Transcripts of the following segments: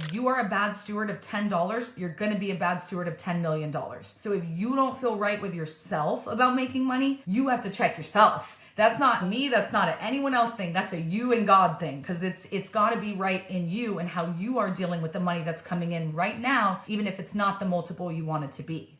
if you are a bad steward of $10, you're going to be a bad steward of $10 million. So if you don't feel right with yourself about making money, you have to check yourself. That's not me. That's not an anyone else thing. That's a you and God thing, because it's got to be right in you and how you are dealing with the money that's coming in right now, even if it's not the multiple you want it to be.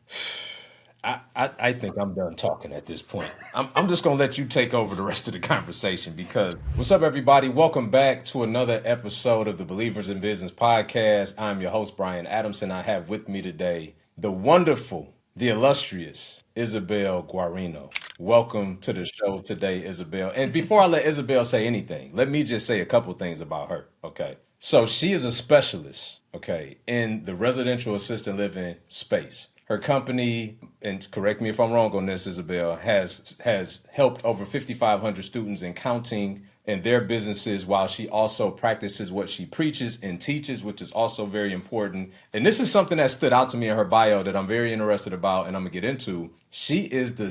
I think I'm done talking at this point. I'm just going to let you take over the rest of the conversation because what's up, everybody? Welcome back to another episode of the Believers in Business podcast. I'm your host, Brian Adamson. I have with me today the wonderful, the illustrious Isabelle Guarino. Welcome to the show today, Isabelle. And before I let Isabelle say anything, let me just say a couple things about her, okay? So she is a specialist, okay, in the residential assisted living space. Her company, and correct me if I'm wrong on this, Isabelle, has helped over 5,500 students and counting in their businesses while she also practices what she preaches and teaches, which is also very important. And this is something that stood out to me in her bio that I'm very interested about and I'm going to get into. She is the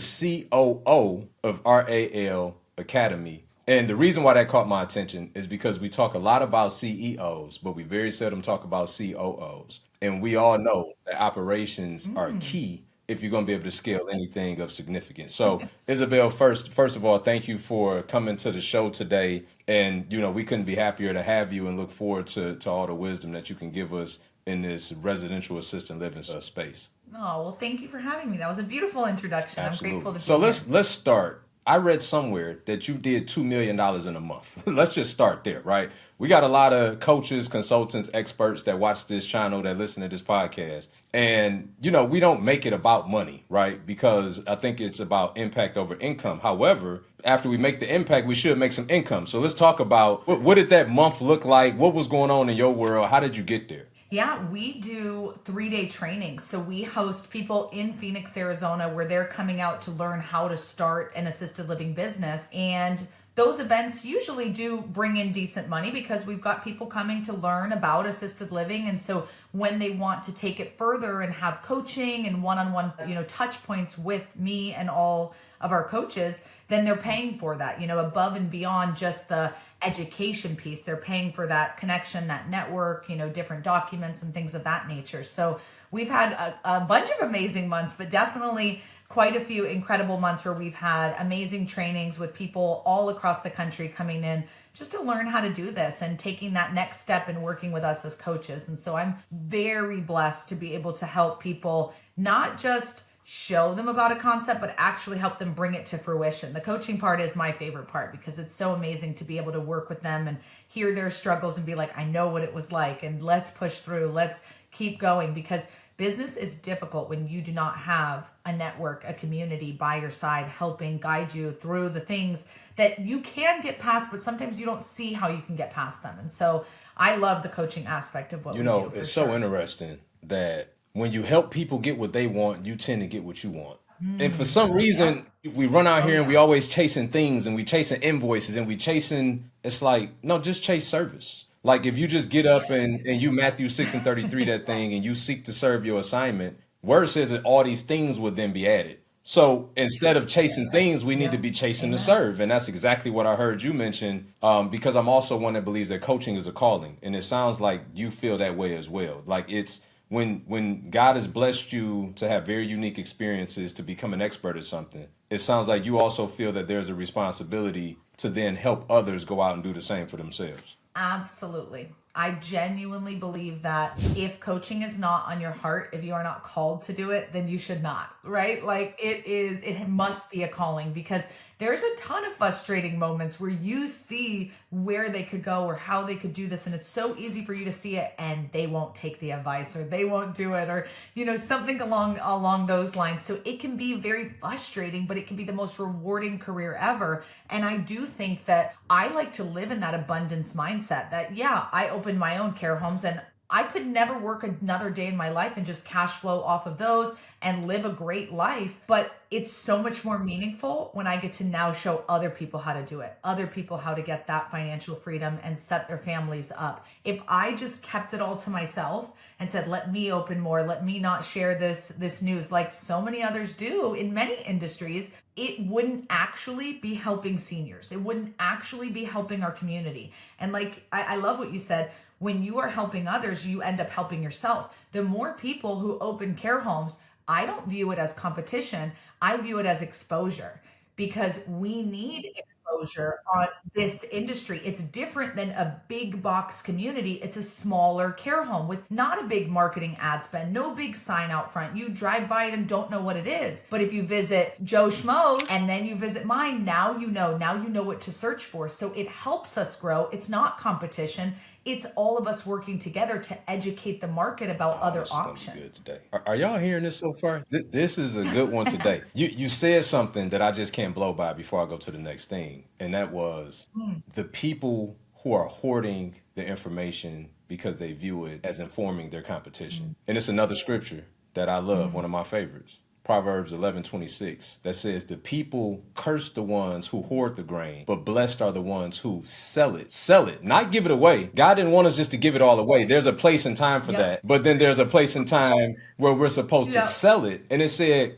COO of RAL Academy. And the reason why that caught my attention is because we talk a lot about CEOs, but we very seldom talk about COOs. And we all know that operations are key if you're going to be able to scale anything of significance. So, Isabelle, first of all, thank you for coming to the show today. And, you know, we couldn't be happier to have you and look forward to all the wisdom that you can give us in this residential assisted living space. Oh, well, thank you for having me. That was a beautiful introduction. Absolutely. I'm grateful to be So here. let's start. I read somewhere that you did $2 million in a month. Let's just start there, right? We got a lot of coaches, consultants, experts that watch this channel, that listen to this podcast. And, you know, we don't make it about money, right? Because I think it's about impact over income. However, after we make the impact, we should make some income. So let's talk about what did that month look like? What was going on in your world? How did you get there? Yeah, we do 3-day trainings. So we host people in Phoenix, Arizona, where they're coming out to learn how to start an assisted living business. And those events usually do bring in decent money because we've got people coming to learn about assisted living. And so when they want to take it further and have coaching and one-on-one, touch points with me and all of our coaches, then they're paying for that, above and beyond just the education piece. They're paying for that connection, that network, different documents and things of that nature. So we've had a bunch of amazing months, but definitely quite a few incredible months where we've had amazing trainings with people all across the country coming in just to learn how to do this and taking that next step and working with us as coaches. And so I'm very blessed to be able to help people not just show them about a concept, but actually help them bring it to fruition. The coaching part is my favorite part because it's so amazing to be able to work with them and hear their struggles and be like, I know what it was like, and let's push through, let's keep going, because business is difficult when you do not have a network, a community by your side helping guide you through the things that you can get past, but sometimes you don't see how you can get past them. And so I love the coaching aspect of what we do. It's so interesting that when you help people get what they want, you tend to get what you want. And for some reason, we run out here and we always chasing things and we chasing invoices and it's like, no, just chase service. Like if you just get up and you Matthew 6:33 that thing and you seek to serve your assignment, word says that all these things would then be added. So instead of chasing things, we need to be chasing to serve. And that's exactly what I heard you mention, because I'm also one that believes that coaching is a calling. And it sounds like you feel that way as well. Like it's when God has blessed you to have very unique experiences to become an expert at something, it sounds like you also feel that there's a responsibility to then help others go out and do the same for themselves. Absolutely. I genuinely believe that if coaching is not on your heart, if you are not called to do it, then you should not, right? Like it must be a calling, because there's a ton of frustrating moments where you see where they could go or how they could do this. And it's so easy for you to see it and they won't take the advice or they won't do it or, something along those lines. So it can be very frustrating, but it can be the most rewarding career ever. And I do think that I like to live in that abundance mindset that, I opened my own care homes and I could never work another day in my life and just cash flow off of those and live a great life. But it's so much more meaningful when I get to now show other people how to do it, other people how to get that financial freedom and set their families up. If I just kept it all to myself and said, let me open more, let me not share this news like so many others do in many industries, it wouldn't actually be helping seniors. It wouldn't actually be helping our community. And like, I love what you said. when you are helping others, you end up helping yourself. The more people who open care homes, I don't view it as competition. I view it as exposure, because we need exposure on this industry. It's different than a big box community. It's a smaller care home with not a big marketing ad spend, no big sign out front. You drive by it and don't know what it is. But if you visit Joe Schmo's and then you visit mine, now you know what to search for. So it helps us grow. It's not competition. It's all of us working together to educate the market about other This is gonna be options. good today. Are y'all hearing this so far? This is a good one today. You said something that I just can't blow by before I go to the next thing, and that was the people who are hoarding the information because they view it as informing their competition. And it's another scripture that I love, one of my favorites. Proverbs 11:26 that says, the people curse the ones who hoard the grain, but blessed are the ones who sell it. Sell it, not give it away. God didn't want us just to give it all away. There's a place and time for that. But then there's a place and time where we're supposed to sell it. And it said,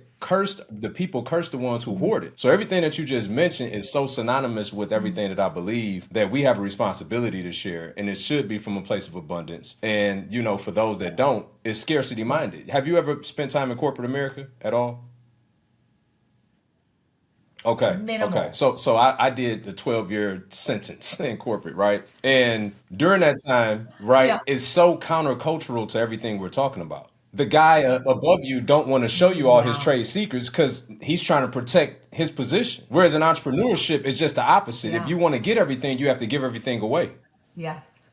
the people curse the ones who hoard it. So everything that you just mentioned is so synonymous with everything that I believe that we have a responsibility to share, and it should be from a place of abundance. And for those that don't, it's scarcity minded. Have you ever spent time in corporate America at all? Okay. Minimal. Okay. So I did a 12-year sentence in corporate, right? And during that time, right, it's so countercultural to everything we're talking about. The guy above you don't want to show you all his trade secrets because he's trying to protect his position. Whereas in entrepreneurship, it's just the opposite. If you want to get everything, you have to give everything away. Yes.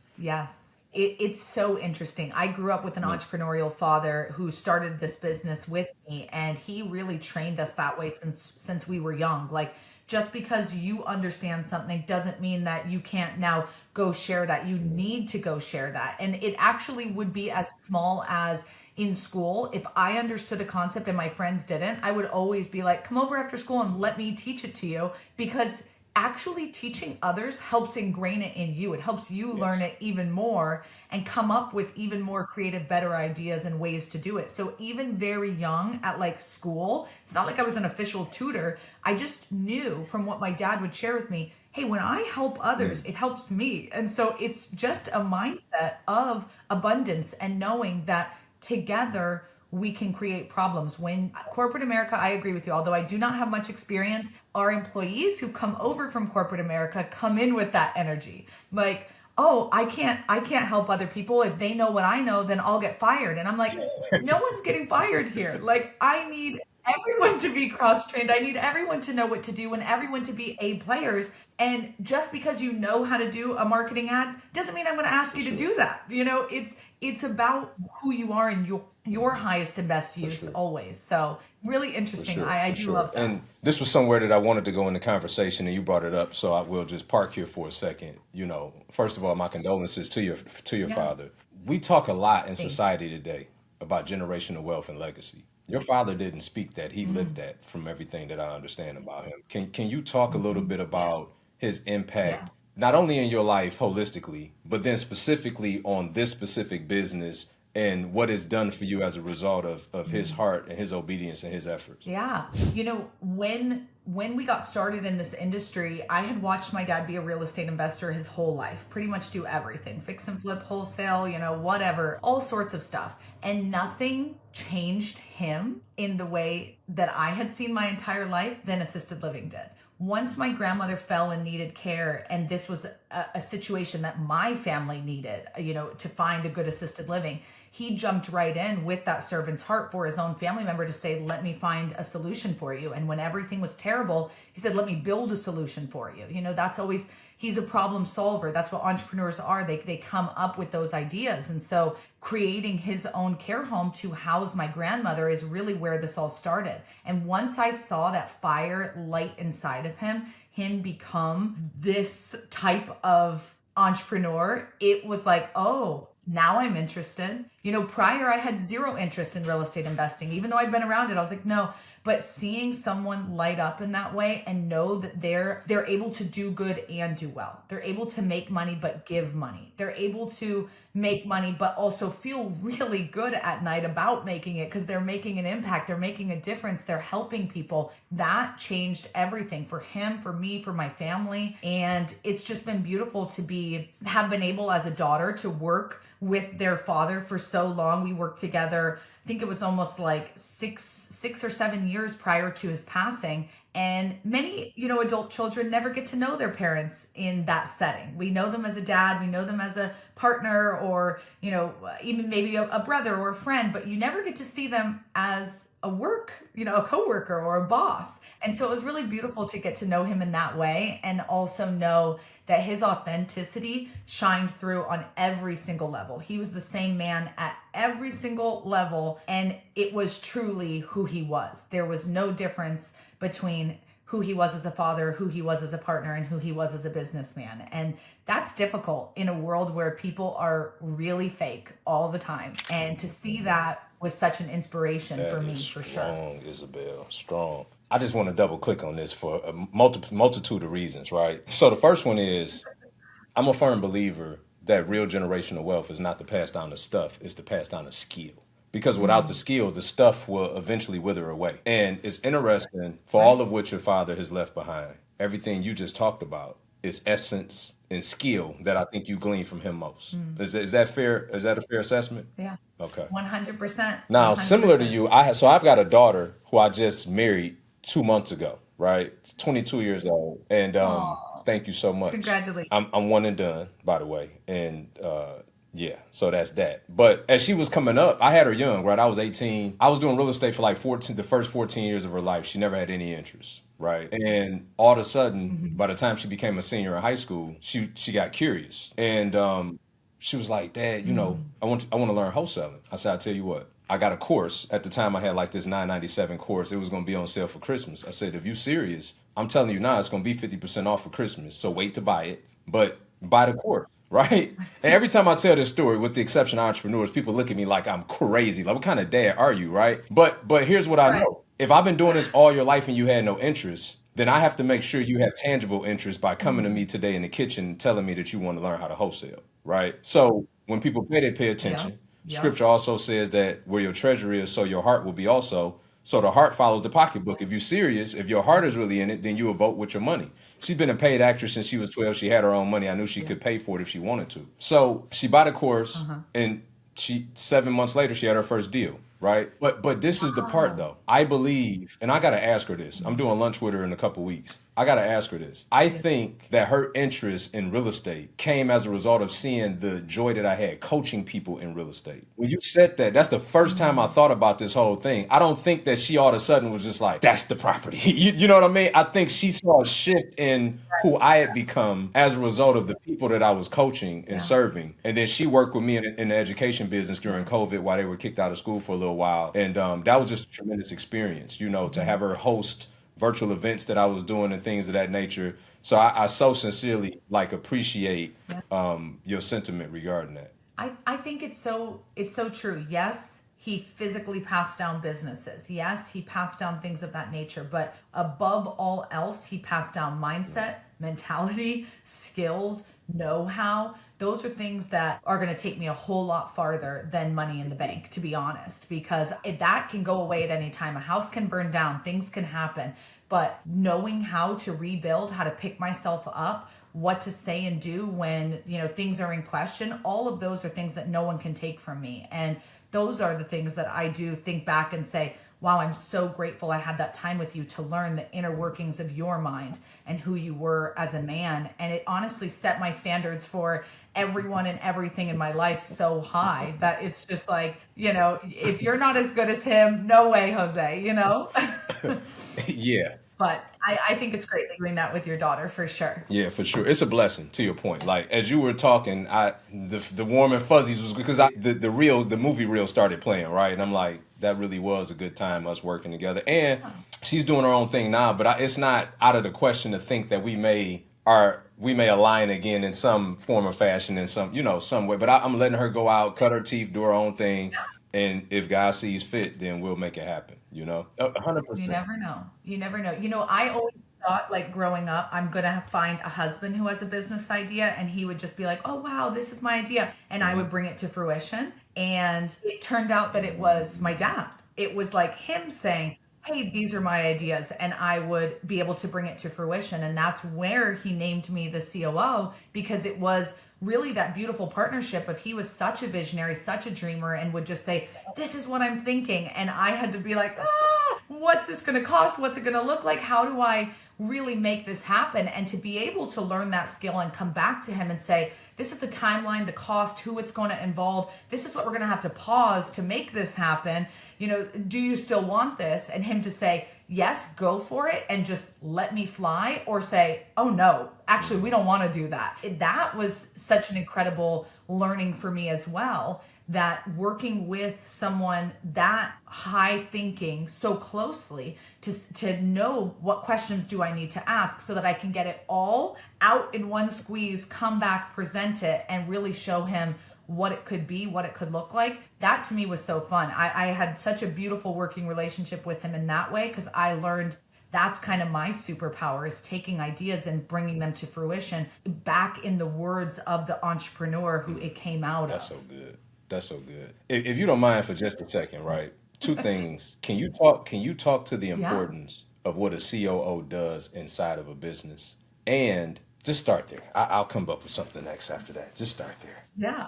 It's so interesting. I grew up with an entrepreneurial father who started this business with me, and he really trained us that way since we were young. Like, just because you understand something doesn't mean that you can't now go share that. You need to go share that. And it actually would be as small as in school. If I understood a concept and my friends didn't, I would always be like, come over after school and let me teach it to you, because actually teaching others helps ingrain it in you. It helps you learn it even more and come up with even more creative, better ideas and ways to do it. So even very young at like school, it's not like I was an official tutor. I just knew from what my dad would share with me, hey, when I help others, it helps me. And so it's just a mindset of abundance and knowing that together we can create problems. When corporate America, I agree with you, although I do not have much experience, our employees who come over from corporate America come in with that energy. Like, oh, I can't help other people. If they know what I know, then I'll get fired. And I'm like, no one's getting fired here. Like, I need everyone to be cross-trained. I need everyone to know what to do and everyone to be A players. And just because you know how to do a marketing ad doesn't mean I'm going to ask you to do that. It's about who you are and your highest and best use always. So really interesting. I do love that. And this was somewhere that I wanted to go in the conversation, and you brought it up, so I will just park here for a second. First of all, my condolences to your father. We talk a lot in society today about generational wealth and legacy. Your father didn't speak that; he lived that. From everything that I understand about him, can you talk a little bit about his impact, not only in your life holistically, but then specifically on this specific business and what it's done for you as a result of his heart and his obedience and his efforts? Yeah. When we got started in this industry, I had watched my dad be a real estate investor his whole life, pretty much do everything, fix and flip, wholesale, whatever, all sorts of stuff. And nothing changed him in the way that I had seen my entire life than assisted living did. Once my grandmother fell and needed care, and this was a situation that my family needed, to find a good assisted living, he jumped right in with that servant's heart for his own family member to say, let me find a solution for you. And when everything was terrible, he said, let me build a solution for you. That's always, he's a problem solver. That's what entrepreneurs are. They come up with those ideas. And so creating his own care home to house my grandmother is really where this all started. And once I saw that fire light inside of him become this type of entrepreneur, it was like, oh, now I'm interested. Prior I had zero interest in real estate investing. Even though I'd been around it, I was like, no. But seeing someone light up in that way and know that they're able to do good and do well. They're able to make money but give money. They're able to make money, but also feel really good at night about making it because they're making an impact, they're making a difference, they're helping people. That changed everything for him, for me, for my family. And it's just been beautiful to have been able as a daughter to work with their father for so long. We worked together, I think it was almost like 6 or 7 years prior to his passing. And many, adult children never get to know their parents in that setting. We know them as a dad, we know them as a partner, or, even maybe a brother or a friend, but you never get to see them as a coworker or a boss. And so it was really beautiful to get to know him in that way, and also know that his authenticity shined through on every single level. He was the same man at every single level, and it was truly who he was. There was no difference between who he was as a father, who he was as a partner, and who he was as a businessman. And that's difficult in a world where people are really fake all the time. And to see that was such an inspiration for me, for sure. Strong, Isabelle, strong. I just want to double click on this for a multitude of reasons, right? So the first one is, I'm a firm believer that real generational wealth is not to pass down the stuff, it's to pass down the skill. Because without the skill, the stuff will eventually wither away. And it's interesting, for all of which your father has left behind, everything you just talked about is essence and skill that I think you glean from him most. Is that fair? Is that a fair assessment? Yeah. Okay. 100%. Now, 100%. similar to you, I've got a daughter who I just married 2 months ago, right? 22 years old. And thank you so much. Congratulations. I'm one and done, by the way. And yeah, so that's that. But as she was coming up, I had her young, right? I was 18. I was doing real estate for like the first 14 years of her life. She never had any interest, right? And all of a sudden, by the time she became a senior in high school, she got curious. And she was like, Dad, I want to learn wholesaling. I said, I'll tell you what. I got a course. At the time, I had like this $9.97 course. It was going to be on sale for Christmas. I said, if you're serious, I'm telling you now, it's going to be 50% off for Christmas. So wait to buy it, but buy the course. Right? And every time I tell this story, with the exception of entrepreneurs, people look at me like I'm crazy. Like, what kind of dad are you, right? But here's what I know. If I've been doing this all your life and you had no interest, then I have to make sure you have tangible interest by coming to me today in the kitchen telling me that you want to learn how to wholesale, right? So when people pay, they pay attention. Yeah. Scripture also says that where your treasure is, so your heart will be also. So the heart follows the pocketbook. If you're serious, if your heart is really in it, then you will vote with your money. She's been a paid actress since she was 12. She had her own money. I knew she could pay for it if she wanted to. So she bought a course, and 7 months later, she had her first deal, right? But this is the part, though. I believe, and I got to ask her this. I'm doing lunch with her in a couple weeks. I got to ask her this. I think that her interest in real estate came as a result of seeing the joy that I had coaching people in real estate. When you said that, that's the first time I thought about this whole thing. I don't think that she all of a sudden was just like, that's the property. You know what I mean? I think she saw a shift in who I had become as a result of the people that I was coaching and serving. And then she worked with me in the education business during COVID while they were kicked out of school for a little while. And that was just a tremendous experience, to have her host virtual events that I was doing and things of that nature. So I so sincerely appreciate your sentiment regarding that. I think it's so true. Yes, he physically passed down businesses. Yes, he passed down things of that nature. But above all else, he passed down mindset, mentality, skills, know-how. Those are things that are going to take me a whole lot farther than money in the bank, to be honest, because that can go away at any time. A house can burn down, things can happen, but knowing how to rebuild, how to pick myself up, what to say and do when, things are in question, all of those are things that no one can take from me. And those are the things that I do think back and say, wow, I'm so grateful I had that time with you to learn the inner workings of your mind and who you were as a man. And it honestly set my standards for everyone and everything in my life so high that it's just like, if you're not as good as him, no way, Jose, Yeah. But I think it's great doing that with your daughter, for sure. Yeah, for sure. It's a blessing, to your point. Like, as you were talking, the warm and fuzzies was because the movie reel started playing, right? And I'm like, that really was a good time, us working together. And she's doing her own thing now, but it's not out of the question to think that we may align again in some form or fashion in some way. But I'm letting her go out, cut her teeth, do her own thing. And if God sees fit, then we'll make it happen, 100%. You never know. I always thought, like, growing up, I'm gonna find a husband who has a business idea, and he would just be like, oh wow, this is my idea, and I would bring it to fruition. And it turned out that it was my dad. It was like him saying, hey, these are my ideas, and I would be able to bring it to fruition. And that's where he named me the COO, because it was really that beautiful partnership of, he was such a visionary, such a dreamer, and would just say, this is what I'm thinking. And I had to be like, what's this going to cost? What's it going to look like? How do I really make this happen? And to be able to learn that skill and come back to him and say, this is the timeline, the cost, who it's going to involve. This is what we're going to have to pause to make this happen. Do you still want this? And him to say, yes, go for it, and just let me fly, or say, oh no, actually, we don't want to do that. That was such an incredible learning for me as well, that working with someone that high thinking so closely to know what questions do I need to ask so that I can get it all out in one squeeze, come back, present it, and really show him what it could be, what it could look like. That to me was so fun. I had such a beautiful working relationship with him in that way, because I learned that's kind of my superpower, is taking ideas and bringing them to fruition back in the words of the entrepreneur who it came out That's of. so good. That's so good. If you don't mind for just a second, right? Two things. Can you talk to the Yeah. importance of what a COO does inside of a business? And just start there. I'll come up with something next after that. Just start there. Yeah.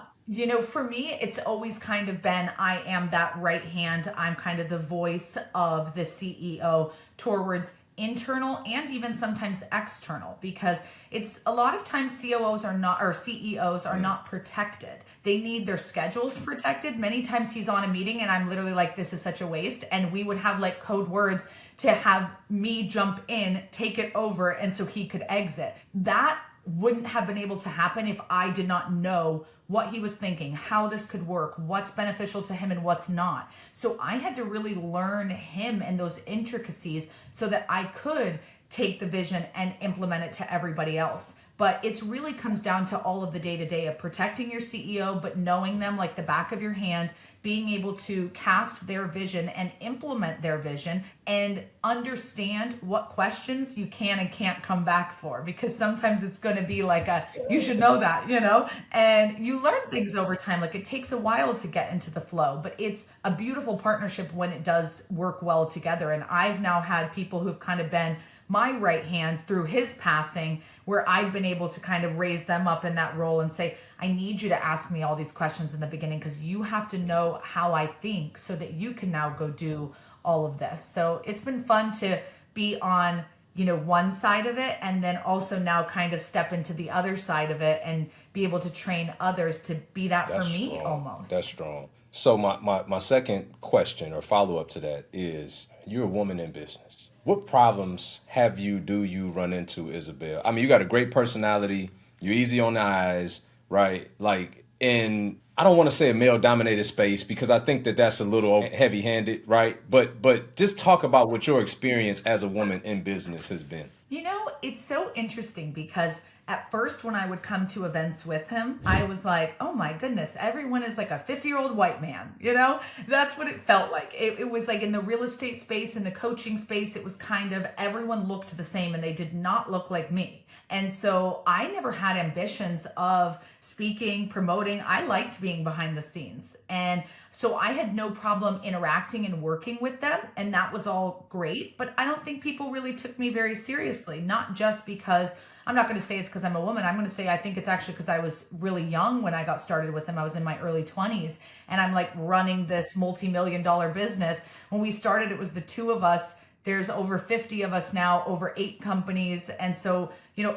For me, it's always kind of been, I am that right hand. I'm kind of the voice of the CEO towards internal and even sometimes external, because it's a lot of times COOs are not, or CEOs are not protected. They need their schedules protected. Many times he's on a meeting and I'm literally like, this is such a waste. And we would have like code words to have me jump in, take it over, and so he could exit. That wouldn't have been able to happen if I did not know what he was thinking, how this could work, what's beneficial to him and what's not. So I had to really learn him and those intricacies so that I could take the vision and implement it to everybody else. But it's really comes down to all of the day-to-day of protecting your CEO, but knowing them like the back of your hand, being able to cast their vision and implement their vision, and understand what questions you can and can't come back for. Because sometimes it's going to be like you should know that, and you learn things over time. Like, it takes a while to get into the flow, but it's a beautiful partnership when it does work well together. And I've now had people who've kind of been my right hand through his passing, where I've been able to kind of raise them up in that role and say, I need you to ask me all these questions in the beginning, because you have to know how I think so that you can now go do all of this. So it's been fun to be on, one side of it, and then also now kind of step into the other side of it and be able to train others to be that for That's me strong. almost. That's strong. So my second question or follow up to that is, you're a woman in business. What problems do you run into, Isabelle? I mean, you got a great personality. You're easy on the eyes, right? Like, in, I don't want to say a male dominated space, because I think that that's a little heavy handed, right? But just talk about what your experience as a woman in business has been. It's so interesting, because at first when I would come to events with him, I was like, oh my goodness, everyone is like a 50-year-old white man, That's what it felt like. It was like in the real estate space, in the coaching space, it was kind of everyone looked the same and they did not look like me. And so I never had ambitions of speaking, promoting. I liked being behind the scenes. And so I had no problem interacting and working with them. And that was all great. But I don't think people really took me very seriously, not just because, I'm not going to say it's because I'm a woman. I'm going to say I think it's actually because I was really young when I got started with them. I was in my early 20s, and I'm like running this multi-million-dollar business. When we started, it was the two of us. There's over 50 of us now, over 8 companies. And so,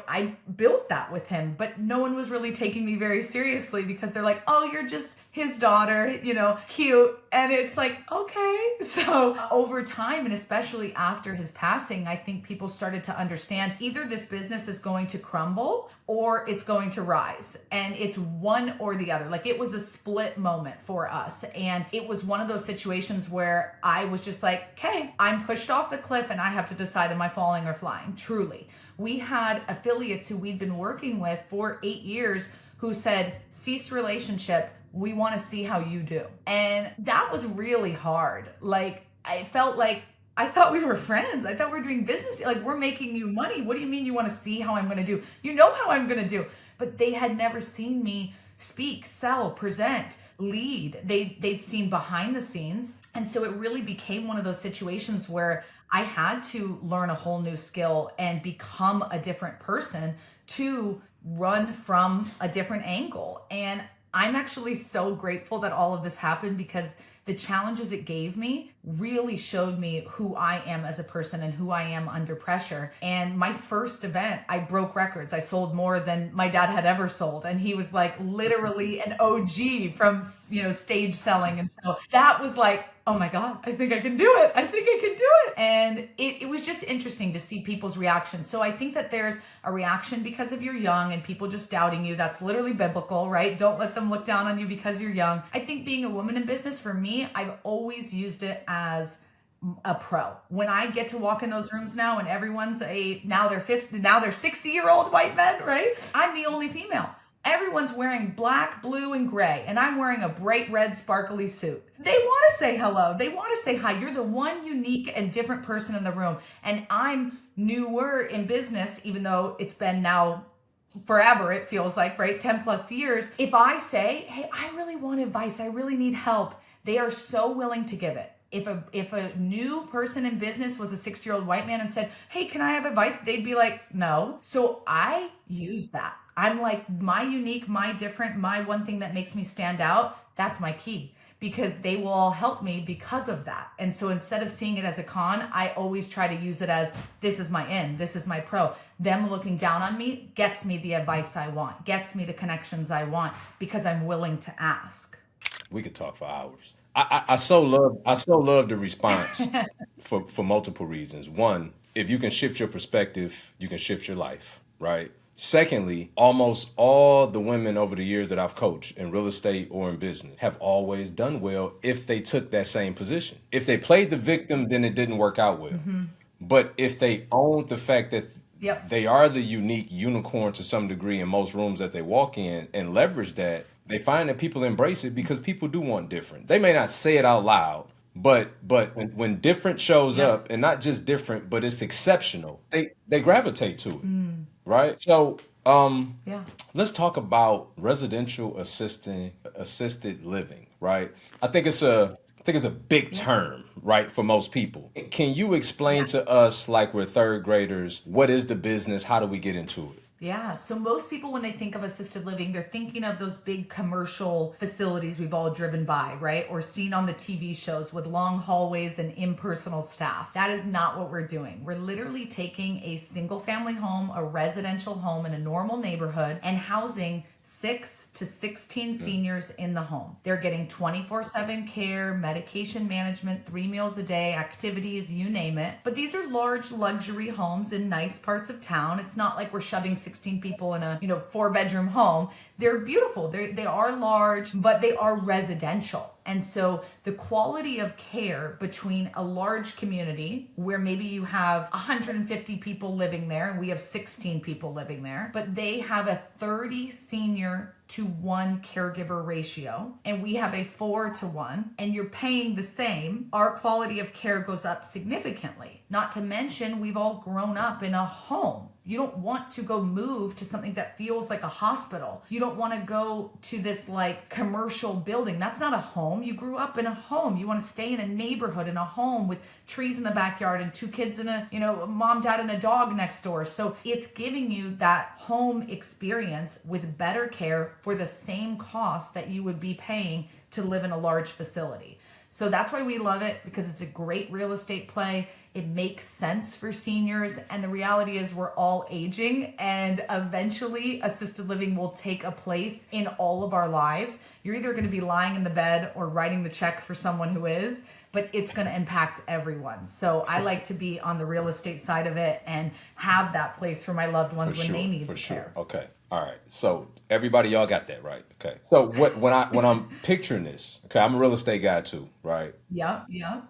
I built that with him, but no one was really taking me very seriously, because they're like, oh, you're just his daughter, cute. And it's like, okay. So over time, and especially after his passing, I think people started to understand either this business is going to crumble or it's going to rise. And it's one or the other. Like, it was a split moment for us. And it was one of those situations where I was just like, okay, I'm pushed off the cliff and I have to decide, am I falling or flying? Truly. We had affiliates who we'd been working with for 8 years who said, cease relationship. We want to see how you do. And that was really hard. Like, I felt like I thought we were friends. I thought we were doing business. Like, we're making you money. What do you mean you want to see how I'm going to do? You know how I'm going to do. But they had never seen me speak, sell, present, lead. They'd seen behind the scenes. And so it really became one of those situations where I had to learn a whole new skill and become a different person to run from a different angle. And I'm actually so grateful that all of this happened, because the challenges it gave me really showed me who I am as a person and who I am under pressure. And my first event, I broke records. I sold more than my dad had ever sold. And he was like literally an OG from, stage selling. And so that was like, oh my God, I think I can do it. I think I can do it. And it was just interesting to see people's reactions. So I think that there's a reaction because of you're young and people just doubting you. That's literally biblical, right? Don't let them look down on you because you're young. I think being a woman in business, for me, I've always used it as a pro. When I get to walk in those rooms now and everyone's now they're 60-year-old white men, right? I'm the only female. Everyone's wearing black, blue, and gray, and I'm wearing a bright red sparkly suit. They want to say hello. They want to say hi. You're the one unique and different person in the room. And I'm newer in business, even though it's been now forever, it feels like, right? 10 plus years. If I say, hey, I really want advice, I really need help, they are so willing to give it. If a new person in business was a 60-year-old white man and said, hey, can I have advice? They'd be like, no. So I use that. I'm like, my unique, my different, my one thing that makes me stand out, that's my key, because they will all help me because of that. And so instead of seeing it as a con, I always try to use it as, this is my in, this is my pro. Them looking down on me gets me the advice I want, gets me the connections I want, because I'm willing to ask. We could talk for hours. I so love the response for multiple reasons. One, if you can shift your perspective, you can shift your life, right? Secondly, almost all the women over the years that I've coached in real estate or in business have always done well if they took that same position. If they played the victim, then it didn't work out well. Mm-hmm. But if they owned the fact that they are the unique unicorn to some degree in most rooms that they walk in and leverage that, they find that people embrace it, because people do want different. They may not say it out loud, but when different shows up, and not just different, but it's exceptional, they gravitate to it, right? So let's talk about residential assisted living, right? I think it's a big term, right, for most people. Can you explain to us, like we're third graders, what is the business? How do we get into it? Yeah. So most people, when they think of assisted living, they're thinking of those big commercial facilities we've all driven by, right? Or seen on the TV shows with long hallways and impersonal staff. That is not what we're doing. We're literally taking a single family home, a residential home in a normal neighborhood, and housing 6 to 16 seniors in the home. They're getting 24/7 care, medication management, 3 meals a day, activities, you name it. But these are large luxury homes in nice parts of town. It's not like we're shoving 16 people in a 4-bedroom home. They're beautiful. They are large, but they are residential. And so the quality of care between a large community where maybe you have 150 people living there and we have 16 people living there, but they have a 30 senior to 1 caregiver ratio and we have a 4-to-1, and you're paying the same, our quality of care goes up significantly. Not to mention, we've all grown up in a home. You don't want to go move to something that feels like a hospital. You don't want to go to this like commercial building. That's not a home. You grew up in a home. You want to stay in a neighborhood, in a home with trees in the backyard and 2 kids and a mom, dad, and a dog next door. So it's giving you that home experience with better care for the same cost that you would be paying to live in a large facility. So that's why we love it, because it's a great real estate play. It makes sense for seniors. And the reality is we're all aging, and eventually assisted living will take a place in all of our lives. You're either going to be lying in the bed or writing the check for someone who is, but it's going to impact everyone. So I like to be on the real estate side of it and have that place for my loved ones when they need the care. Okay. All right. So everybody, y'all got that, right? Okay. So when I'm picturing this, okay, I'm a real estate guy too, right? Yeah.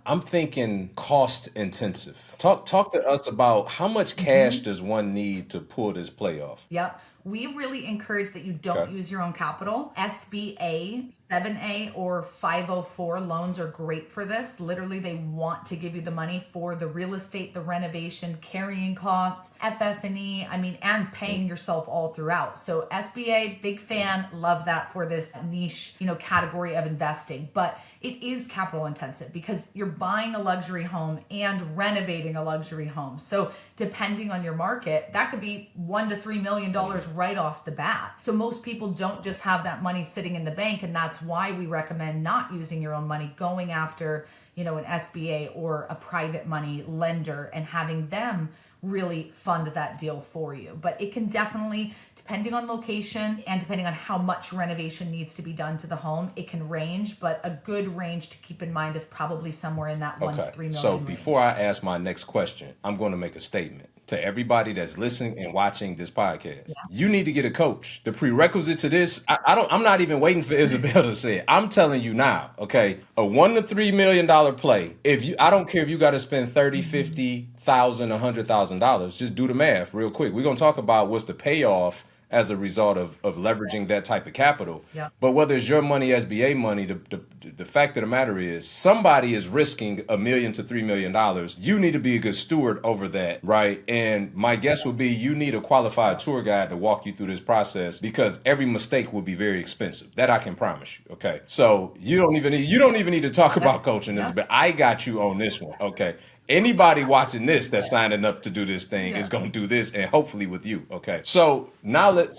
I'm thinking cost intensive. Talk to us about how much cash does one need to pull this play off? Yep. we really encourage that you don't Okay. use your own capital. SBA, 7A, or 504 loans are great for this. Literally, they want to give you the money for the real estate, the renovation, carrying costs, FF&E, and paying yourself all throughout. So SBA, big fan, love that for this niche, category of investing. But it is capital intensive because you're buying a luxury home and renovating a luxury home. So depending on your market, that could be $1 to $3 million right off the bat. So most people don't just have that money sitting in the bank, and that's why we recommend not using your own money, going after, an SBA or a private money lender and having them really fund that deal for you. But it can definitely, depending on location and depending on how much renovation needs to be done to the home, it can range, but a good range to keep in mind is probably somewhere in that 1 to 3 million So range. before I ask my next question, I'm going to make a statement to everybody that's listening and watching this podcast. You need to get a coach. The prerequisite to this, I'm not even waiting for Isabelle to say it. I'm telling you now, okay? A $1 to $3 million play. I don't care if you got to spend 30, 50,000, $100,000, just do the math real quick. We're going to talk about what's the payoff as a result of leveraging that type of capital. Yeah. But whether it's your money, SBA money, the fact of the matter is somebody is risking $1 million to $3 million. You need to be a good steward over that, right? And my guess would be you need a qualified tour guide to walk you through this process because every mistake will be very expensive. That I can promise you. Okay. So you don't even need to talk about coaching this, but I got you on this one. Okay. Anybody watching this that's signing up to do this thing is going to do this, and hopefully with you. Okay. So now let's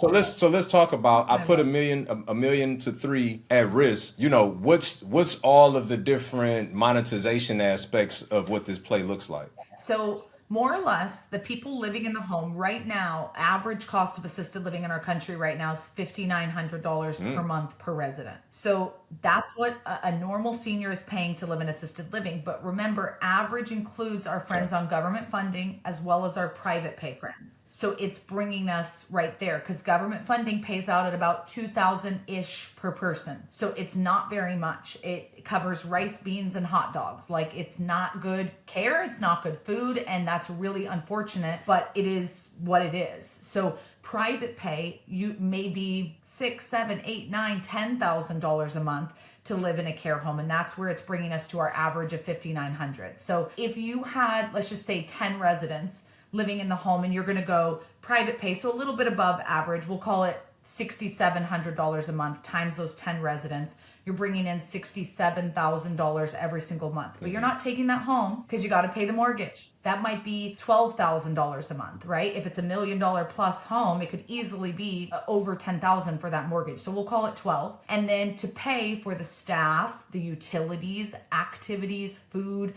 talk about. I put a million to 3 at risk. What's all of the different monetization aspects of what this play looks like? So more or less, the people living in the home right now, average cost of assisted living in our country right now is $5,900 per month per resident. So that's what a normal senior is paying to live in assisted living. But remember, average includes our friends on government funding as well as our private pay friends. So it's bringing us right there because government funding pays out at about $2,000-ish per person. So it's not very much. It covers rice, beans, and hot dogs. Like, it's not good care, it's not good food, and that's really unfortunate, but it is what it is. So private pay, you may be $6,000, $7,000, $8,000, $9,000, $10,000 a month to live in a care home, and that's where it's bringing us to our average of $5,900. So if you had, let's just say, 10 residents living in the home, and you're going to go private pay, so a little bit above average, we'll call it $6,700 a month times those 10 residents, you're bringing in $67,000 every single month. But you're not taking that home because you got to pay the mortgage. That might be $12,000 a month, right? If it's $1 million plus home, it could easily be over $10,000 for that mortgage. So we'll call it 12. And then to pay for the staff, the utilities, activities, food,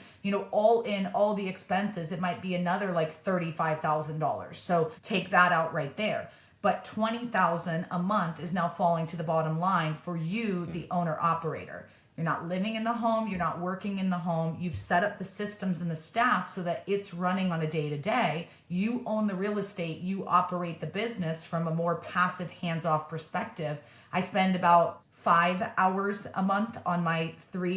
all in, all the expenses, it might be another like $35,000. So take that out right there. But $20,000 a month is now falling to the bottom line for you, the owner operator. You're not living in the home, you're not working in the home. You've set up the systems and the staff so that it's running on a day-to-day. You own the real estate, you operate the business from a more passive, hands-off perspective. I spend about 5 hours a month on my 5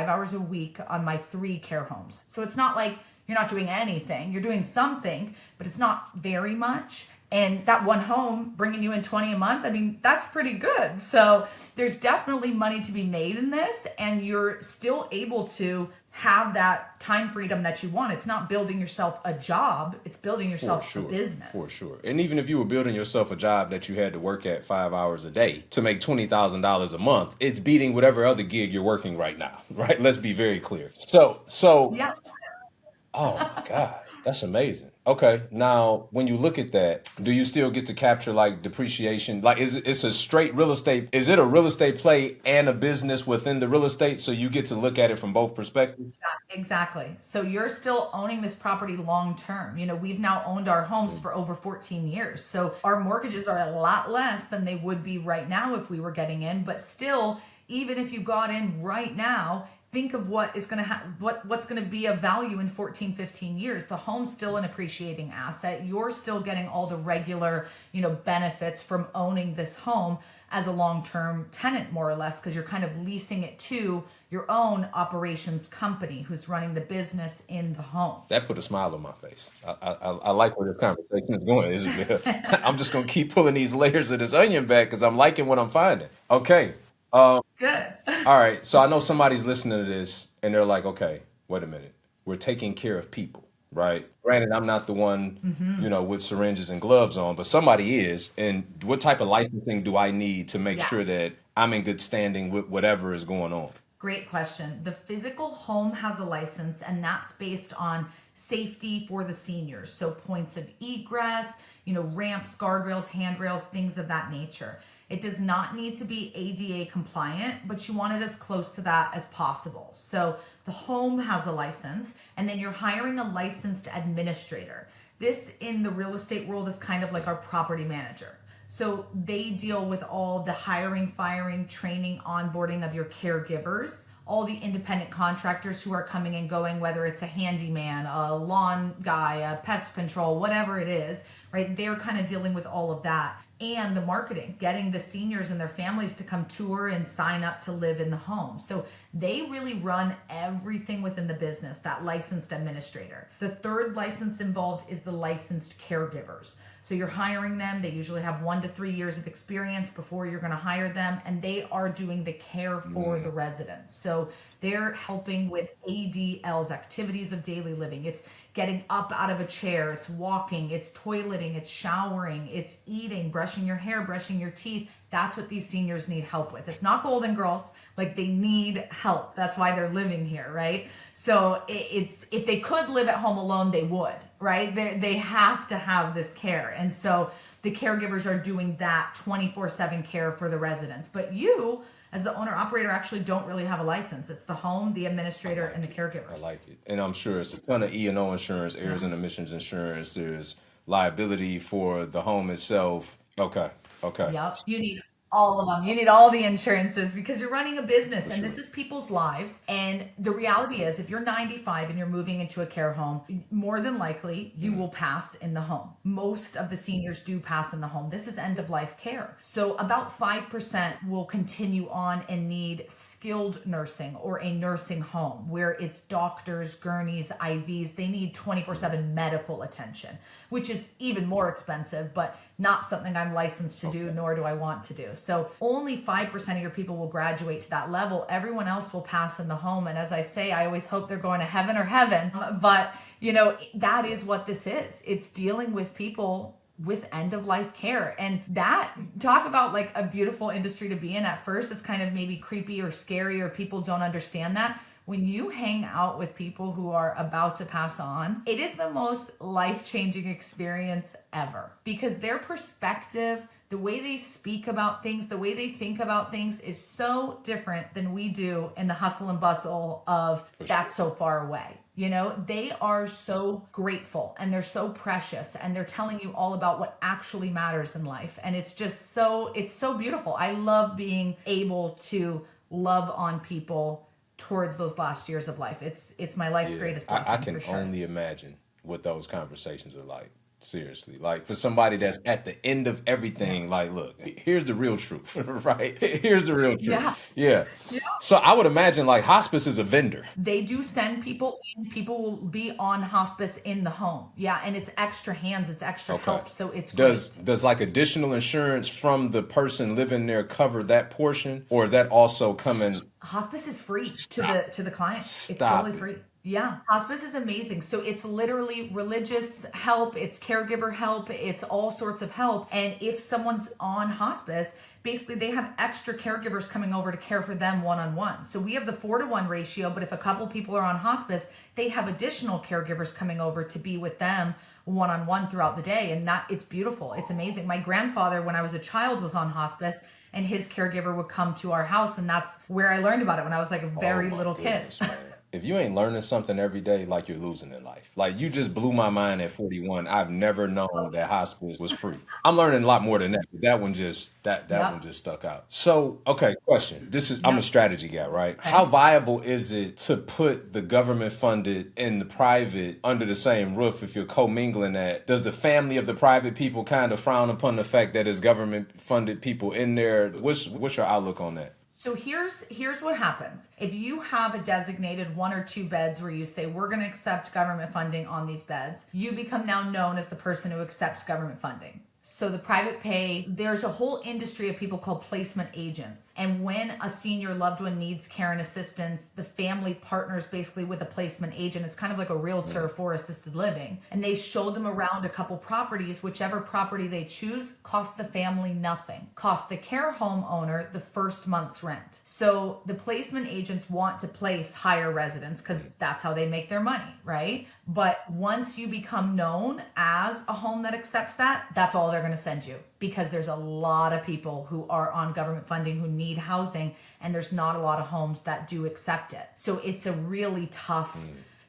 hours a week on my 3 care homes. So it's not like you're not doing anything. You're doing something, but it's not very much. And that one home bringing you in 20 a month, that's pretty good. So there's definitely money to be made in this, and you're still able to have that time freedom that you want. It's not building yourself a job, it's building yourself a business. For sure. And even if you were building yourself a job that you had to work at 5 hours a day to make $20,000 a month, it's beating whatever other gig you're working right now, right? Let's be very clear. So yeah. Oh my God, that's amazing. Okay, now when you look at that, do you still get to capture like depreciation? Like, it's a straight real estate? Is it a real estate play and a business within the real estate? So you get to look at it from both perspectives? Yeah, exactly. So you're still owning this property long term. We've now owned our homes for over 14 years. So our mortgages are a lot less than they would be right now if we were getting in. But still, even if you got in right now, think of what is going to what's going to be of value in 14, 15 years. The home's still an appreciating asset. You're still getting all the regular, benefits from owning this home. as a long-term tenant, more or less, because you're kind of leasing it to your own operations company who's running the business in the home. That put a smile on my face. I like where this conversation is going, Isabel. I'm just going to keep pulling these layers of this onion back because I'm liking what I'm finding. Okay. Good. All right. So I know somebody's listening to this and they're like, okay, wait a minute. We're taking care of people, right? Granted, I'm not the one, with syringes and gloves on, but somebody is. And what type of licensing do I need to make Yeah. sure that I'm in good standing with whatever is going on? Great question. The physical home has a license, and that's based on safety for the seniors. So points of egress, ramps, guardrails, handrails, things of that nature. It does not need to be ADA compliant, but you want it as close to that as possible. So the home has a license, and then you're hiring a licensed administrator. This in the real estate world is kind of like our property manager. So they deal with all the hiring, firing, training, onboarding of your caregivers, all the independent contractors who are coming and going, whether it's a handyman, a lawn guy, a pest control, whatever it is, right? They're kind of dealing with all of that. And the marketing, getting the seniors and their families to come tour and sign up to live in the home. So they really run everything within the business, that licensed administrator. The third license involved is the licensed caregivers. So you're hiring them. They usually have 1 to 3 years of experience before you're going to hire them, and they are doing the care for the residents. So they're helping with ADLs, activities of daily living. It's getting up out of a chair, it's walking, it's toileting, it's showering, it's eating, brushing your hair, brushing your teeth. That's what these seniors need help with. It's not Golden Girls, like they need help. That's why they're living here, right? So it's if they could live at home alone, they would, right? They have to have this care. And so the caregivers are doing that 24/7 care for the residents. But you, as the owner operator, actually don't really have a license. It's the home, the administrator, and the caregivers. I like it. And I'm sure it's a ton of E&O insurance, errors and omissions insurance. There's liability for the home itself. Okay. Yep. You need all of them. You need all the insurances because you're running a business and this is people's lives. And the reality is, if you're 95 and you're moving into a care home, more than likely you will pass in the home. Most of the seniors do pass in the home. This is end of life care. So about 5% will continue on and need skilled nursing or a nursing home where it's doctors, gurneys, IVs. They need 24/7 medical attention, which is even more expensive, but not something I'm licensed to do, nor do I want to do. So only 5% of your people will graduate to that level. Everyone else will pass in the home. And as I say, I always hope they're going to heaven or heaven. But, that is what this is. It's dealing with people with end of life care. And that, talk about like a beautiful industry to be in. At first, it's kind of maybe creepy or scary or people don't understand that. When you hang out with people who are about to pass on, it is the most life-changing experience ever because their perspective, the way they speak about things, the way they think about things is so different than we do in the hustle and bustle of that's so far away. They are so grateful and they're so precious and they're telling you all about what actually matters in life. And it's so beautiful. I love being able to love on people towards those last years of life. It's my life's greatest blessing. I can only imagine what those conversations are like. Seriously, like for somebody that's at the end of everything, like, look, here's the real truth, right? Here's the real truth. Yeah. So I would imagine like hospice is a vendor. They do send people in. People will be on hospice in the home. Yeah, and it's extra hands, it's extra help. So it's does like additional insurance from the person living there cover that portion, or is that also coming? Hospice is free to the client. It's totally free. Yeah, hospice is amazing. So it's literally religious help, it's caregiver help, it's all sorts of help. And if someone's on hospice, basically they have extra caregivers coming over to care for them one-on-one. So we have the 4-to-1 ratio, but if a couple people are on hospice, they have additional caregivers coming over to be with them one-on-one throughout the day. And it's beautiful. It's amazing. My grandfather, when I was a child, was on hospice and his caregiver would come to our house. And that's where I learned about it when I was like a very little kid. if you ain't learning something every day, like you're losing in life. Like you just blew my mind at 41. I've never known that hospice was free. I'm learning a lot more than that, but that one Yep. just stuck out. So, okay, question. I'm a Yep. strategy guy, right? How Okay. viable is it to put the government funded and the private under the same roof if you're commingling that? Does the family of the private people kind of frown upon the fact that there's government funded people in there? What's your outlook on that? So here's what happens. If you have a designated 1 or 2 beds where you say we're going to accept government funding on these beds, you become now known as the person who accepts government funding. So the private pay, there's a whole industry of people called placement agents. And when a senior loved one needs care and assistance, the family partners basically with a placement agent. It's kind of like a realtor for assisted living. And they show them around a couple properties. Whichever property they choose costs the family nothing. Costs the care home owner the first month's rent. So the placement agents want to place higher residents because that's how they make their money, right? But once you become known as a home that accepts that, that's all they're going to send you, because there's a lot of people who are on government funding who need housing, and there's not a lot of homes that do accept it. So it's a really tough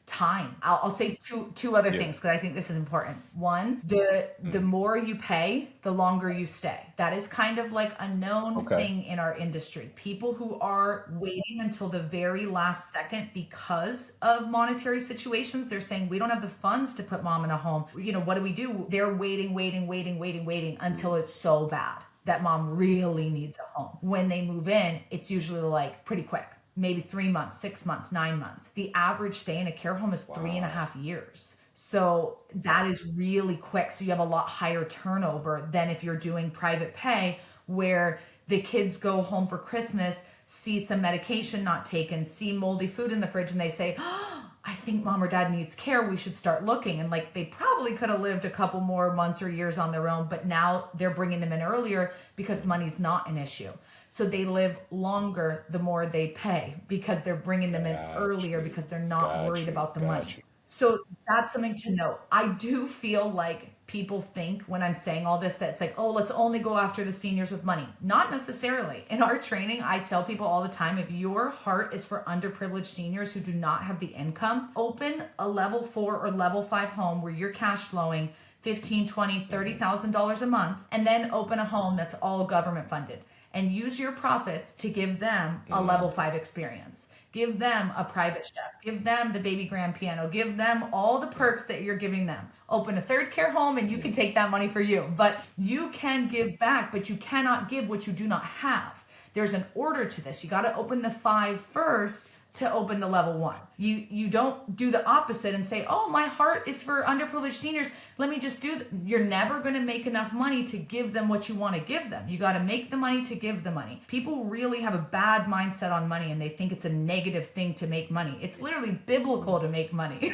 time. I'll say two other Yeah. things because I think this is important. One, the more you pay, the longer you stay. That is kind of like a known Okay. thing in our industry. People who are waiting until the very last second because of monetary situations, they're saying we don't have the funds to put mom in a home. What do? They're waiting until it's so bad that mom really needs a home. When they move in, it's usually like pretty quick. Maybe 3 months, 6 months, 9 months. The average stay in a care home is 3.5 years. So that is really quick. So you have a lot higher turnover than if you're doing private pay, where the kids go home for Christmas, see some medication not taken, see moldy food in the fridge, and they say, oh, I think mom or dad needs care. We should start looking. And like they probably could have lived a couple more months or years on their own, but now they're bringing them in earlier because money's not an issue. So they live longer the more they pay because they're bringing them in earlier because they're not worried about the money. So that's something to note. I do feel like people think when I'm saying all this that it's like, oh, let's only go after the seniors with money. Not necessarily. In our training, I tell people all the time, if your heart is for underprivileged seniors who do not have the income, open a level 4 or level 5 home where you're cash flowing $15, $20, $30,000 a month, and then open a home that's all government funded. And use your profits to give them a level 5 experience. Give them a private chef. Give them the baby grand piano. Give them all the perks that you're giving them. Open a third care home and you can take that money for you. But you can give back, but you cannot give what you do not have. There's an order to this. You got to open the 5 first to open the level 1. You don't do the opposite and say, oh, my heart is for underprivileged seniors. Let me just do You're never going to make enough money to give them what you want to give them. You got to make the money to give the money. People really have a bad mindset on money and they think it's a negative thing to make money. It's literally biblical to make money.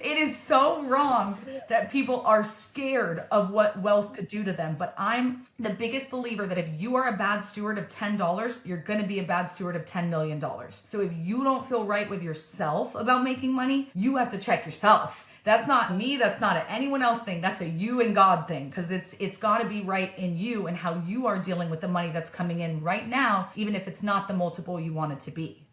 It is so wrong that people are scared of what wealth could do to them. But I'm the biggest believer that if you are a bad steward of $10, you're going to be a bad steward of $10 million. So if you don't feel right with yourself about making money, you have to check yourself. That's not me. That's not an anyone else thing. That's a you and God thing, because it's got to be right in you and how you are dealing with the money that's coming in right now, even if it's not the multiple you want it to be.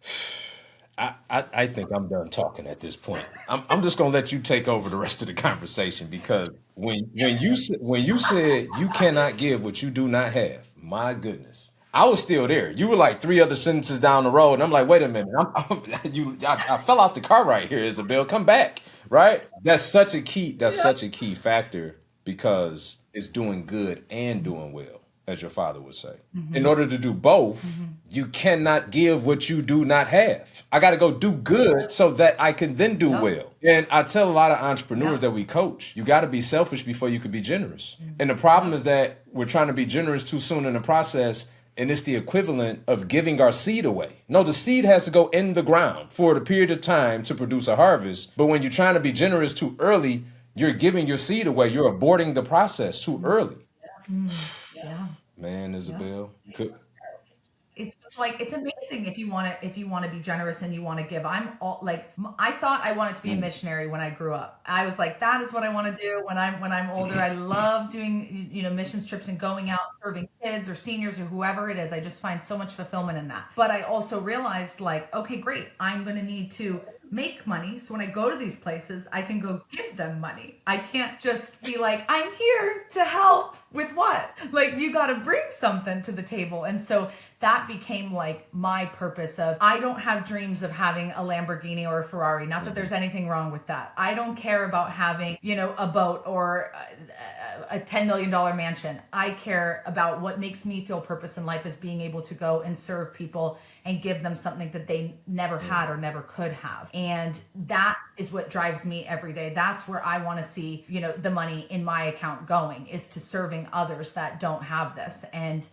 I think I'm done talking at this point. I'm just gonna let you take over the rest of the conversation because when you said you cannot give what you do not have, my goodness, I was still there. You were like 3 other sentences down the road, and I'm like, wait a minute, I fell off the car right here, Isabel. Come back, right? That's such a key. That's such a key factor because it's doing good and doing well, as your father would say. In order to do both, you cannot give what you do not have. I got to go do good so that I can then do well. And I tell a lot of entrepreneurs that we coach, you got to be selfish before you can be generous. And the problem is that we're trying to be generous too soon in the process. And it's the equivalent of giving our seed away. No, the seed has to go in the ground for the period of time to produce a harvest. But when you're trying to be generous too early, you're giving your seed away. You're aborting the process too early. Yeah. Man, Isabel. Good. It's like it's amazing if you want to be generous and you want to give. I thought I wanted to be a missionary when I grew up. I was like, that is what I want to do when I'm older. I love doing missions trips and going out serving kids or seniors or whoever it is. I just find so much fulfillment in that. But I also realized like, okay, great, I'm going to need to make money. So when I go to these places, I can go give them money. I can't just be like, I'm here to help with what? Like, you got to bring something to the table. And so that became like my purpose of, I don't have dreams of having a Lamborghini or a Ferrari. Not that there's anything wrong with that. I don't care about having, a boat or a $10 million mansion. I care about what makes me feel purpose in life is being able to go and serve people and give them something that they never had or never could have. And that is what drives me every day. That's where I want to see, the money in my account going, is to serving others that don't have this. And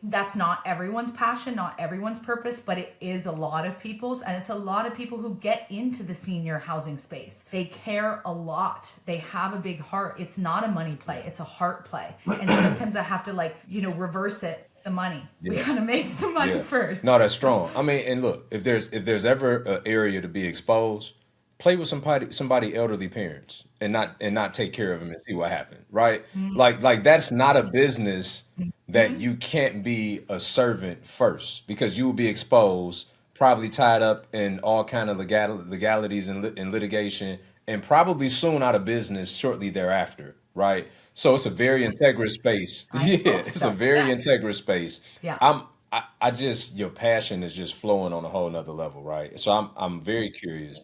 that's not everyone's passion, not everyone's purpose, but it is a lot of people's. And it's a lot of people who get into the senior housing space. They care a lot. They have a big heart. It's not a money play. It's a heart play. And sometimes I have to reverse it. The money. We gotta make the money first. No, that's strong. I mean, and look, if there's ever an area to be exposed, play with somebody elderly parents and not take care of them and see what happens, right? Like that's not a business that you can't be a servant first, because you will be exposed, probably tied up in all kind of legalities and litigation, and probably soon out of business shortly thereafter, right? So it's a very integrous space. It's a very integrous space. Yeah. I just, your passion is just flowing on a whole nother level, right? So I'm very curious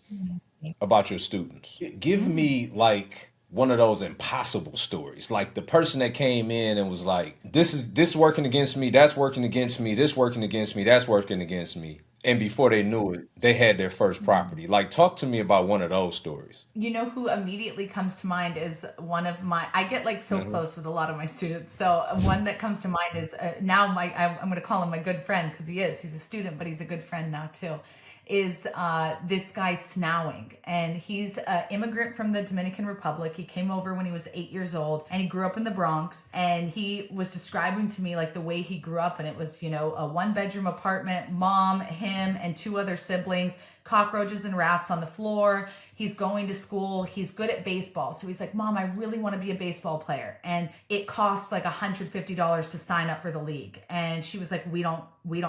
about your students. Give me like one of those impossible stories, like the person that came in and was like, this working against me, that's working against me, this working against me, that's working against me. And before they knew it, they had their first property. Like, talk to me about one of those stories. You know who immediately comes to mind is one of I get like so close with a lot of my students. So one that comes to mind is now I'm going to call him my good friend, because he's a student, but he's a good friend now too, is this guy Snowing. And he's an immigrant from the Dominican Republic. He came over when he was 8 years old, and he grew up in the Bronx. And he was describing to me like the way he grew up. And it was, a 1-bedroom apartment, mom, him, and 2 other siblings, cockroaches and rats on the floor. He's going to school. He's good at baseball. So he's like, Mom, I really want to be a baseball player. And it costs like $150 to sign up for the league. And she was like, we don't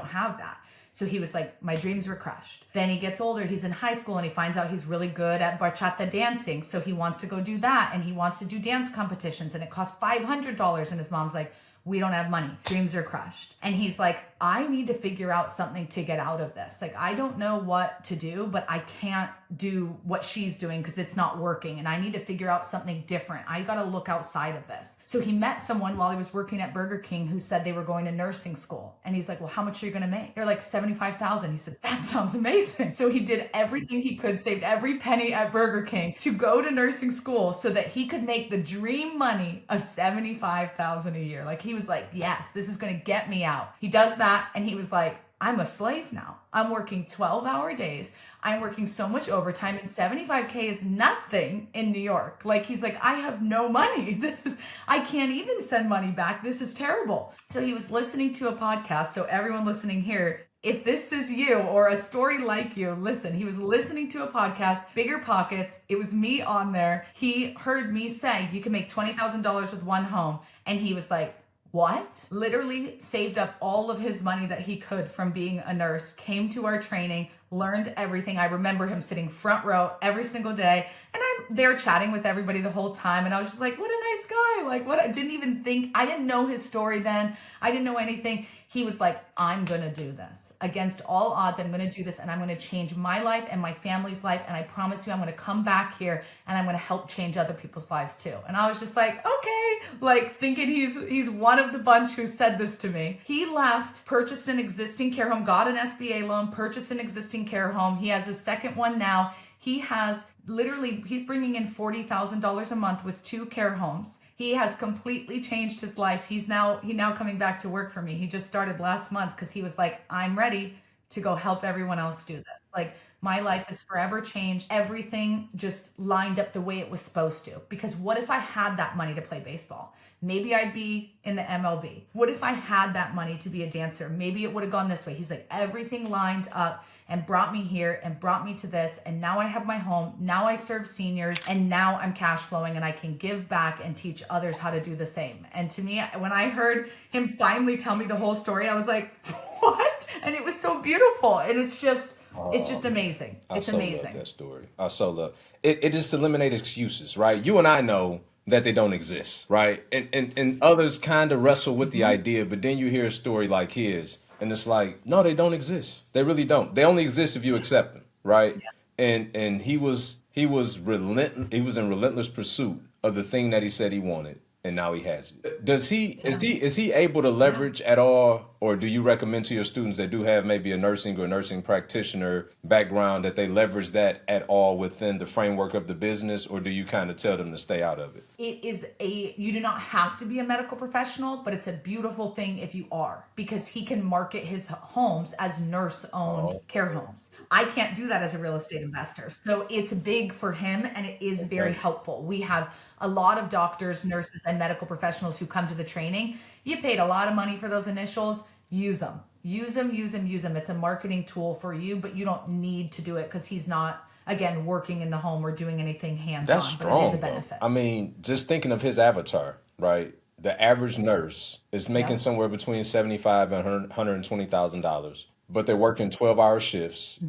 have that. So he was like, my dreams were crushed. Then he gets older, he's in high school, and he finds out he's really good at bachata dancing. So he wants to go do that, and he wants to do dance competitions, and it costs $500. And his mom's like, we don't have money. Dreams are crushed. And he's like, I need to figure out something to get out of this. Like, I don't know what to do, but I can't do what she's doing because it's not working. And I need to figure out something different. I got to look outside of this. So he met someone while he was working at Burger King who said they were going to nursing school. And he's like, well, how much are you going to make? They're like $75,000. He said, that sounds amazing. So he did everything he could, saved every penny at Burger King to go to nursing school so that he could make the dream money of $75,000 a year. Like, he was like, yes, this is going to get me out. He does that. And he was like, I'm a slave now. I'm working 12-hour days. I'm working so much overtime, and $75K is nothing in New York. Like, he's like, I have no money. I can't even send money back. This is terrible. So he was listening to a podcast. So everyone listening here, if this is you or a story like you, listen. He was listening to a podcast, Bigger Pockets. It was me on there. He heard me say, you can make $20,000 with one home. And he was like, what? Literally saved up all of his money that he could from being a nurse, came to our training, learned everything. I remember him sitting front row every single day, and I'm there chatting with everybody the whole time. And I was just like, what a nice guy. Like, what? I didn't even think, I didn't know his story then. I didn't know anything. He was like, I'm going to do this. Against all odds, I'm going to do this, and I'm going to change my life and my family's life. And I promise you, I'm going to come back here and I'm going to help change other people's lives too. And I was just like, okay, like thinking he's one of the bunch who said this to me. He left, purchased an existing care home, got an SBA loan, purchased an existing care home. He has a second one now. He's bringing in $40,000 a month with 2 care homes. He has completely changed his life. He now coming back to work for me. He just started last month because he was like, I'm ready to go help everyone else do this. Like, my life is forever changed. Everything just lined up the way it was supposed to. Because what if I had that money to play baseball? Maybe I'd be in the MLB. What if I had that money to be a dancer? Maybe it would have gone this way. He's like, everything lined up and brought me here and brought me to this. And now I have my home. Now I serve seniors, and now I'm cash flowing, and I can give back and teach others how to do the same. And to me, when I heard him finally tell me the whole story, I was like, what? And it was so beautiful. And it's just, It's just amazing. I It's so love amazing. that story. I so love it. It just eliminates excuses, right? You and I know that they don't exist, right? And others kind of wrestle with the Hmm. idea, but then you hear a story like his, and it's like, no, they don't exist. They really don't. They only exist if you accept them, right? And he was relentless. He was in relentless pursuit of the thing that he said he wanted, and now he has it. Does he Yeah. is he able to Yeah. leverage at all, or do you recommend to your students that do have maybe a nursing or nursing practitioner background that they leverage that at all within the framework of the business, or do you kind of tell them to stay out of it? You do not have to be a medical professional, but it's a beautiful thing if you are, because he can market his homes as nurse owned Oh, care homes. I can't do that as a real estate investor. So it's big for him and it is very okay. helpful. We have a lot of doctors, nurses, and medical professionals who come to the training. You paid a lot of money for those initials. Use them. Use them, use them, use them. It's a marketing tool for you, but you don't need to do it because he's not, again, working in the home or doing anything hands That's on, but it is a strong, though. benefit. I mean, just thinking of his avatar, right? The average nurse is making Yep. somewhere between 75 and $120,000, but they're working 12-hour shifts,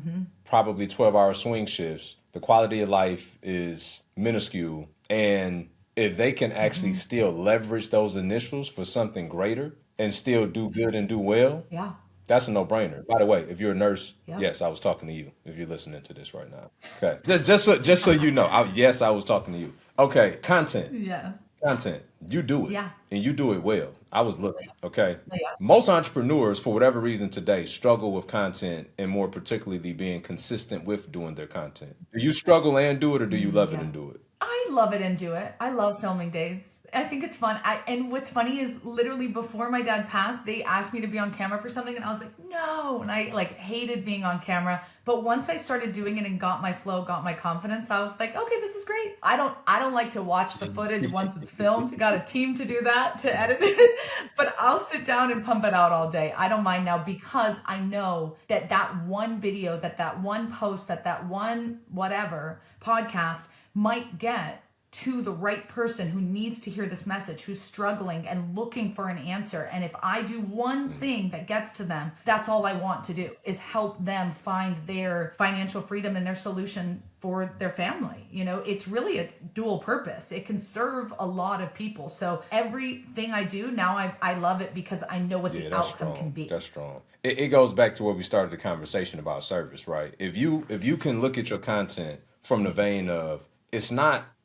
probably 12-hour swing shifts. The quality of life is minuscule, and if they can actually still leverage those initials for something greater and still do good and do well, Yeah. that's a no-brainer. By the way, if you're a nurse, Yep. yes, I was talking to you. If you're listening to this right now, okay, just so you know, yes, I was talking to you. Okay, Yeah. content. You do it, Yeah. and you do it well. I was looking. Okay, Yeah. most entrepreneurs, for whatever reason today, struggle with content, and more particularly being consistent with doing their content. Do you struggle and do it, or do you love it Yeah. and do it? I love it and do it. I love filming days. I think it's fun. And what's funny is literally before my dad passed, they asked me to be on camera for something and I was like, no. And I like hated being on camera. But once I started doing it and got my flow, got my confidence, I was like, okay, this is great. I don't like to watch the footage once it's filmed. Got a team to do that, to edit it. But I'll sit down and pump it out all day. I don't mind now because I know that that one video, that one post, that one whatever podcast might get to the right person who needs to hear this message, who's struggling and looking for an answer. And if I do one thing that gets to them, that's all I want to do, is help them find their financial freedom and their solution for their family. It's really a dual purpose. It can serve a lot of people. So everything I do now, I love it because I know what Yeah, the that's outcome can strong. be. That's strong. It goes back to where we started the conversation about service, right? If you can look at your content from the vein of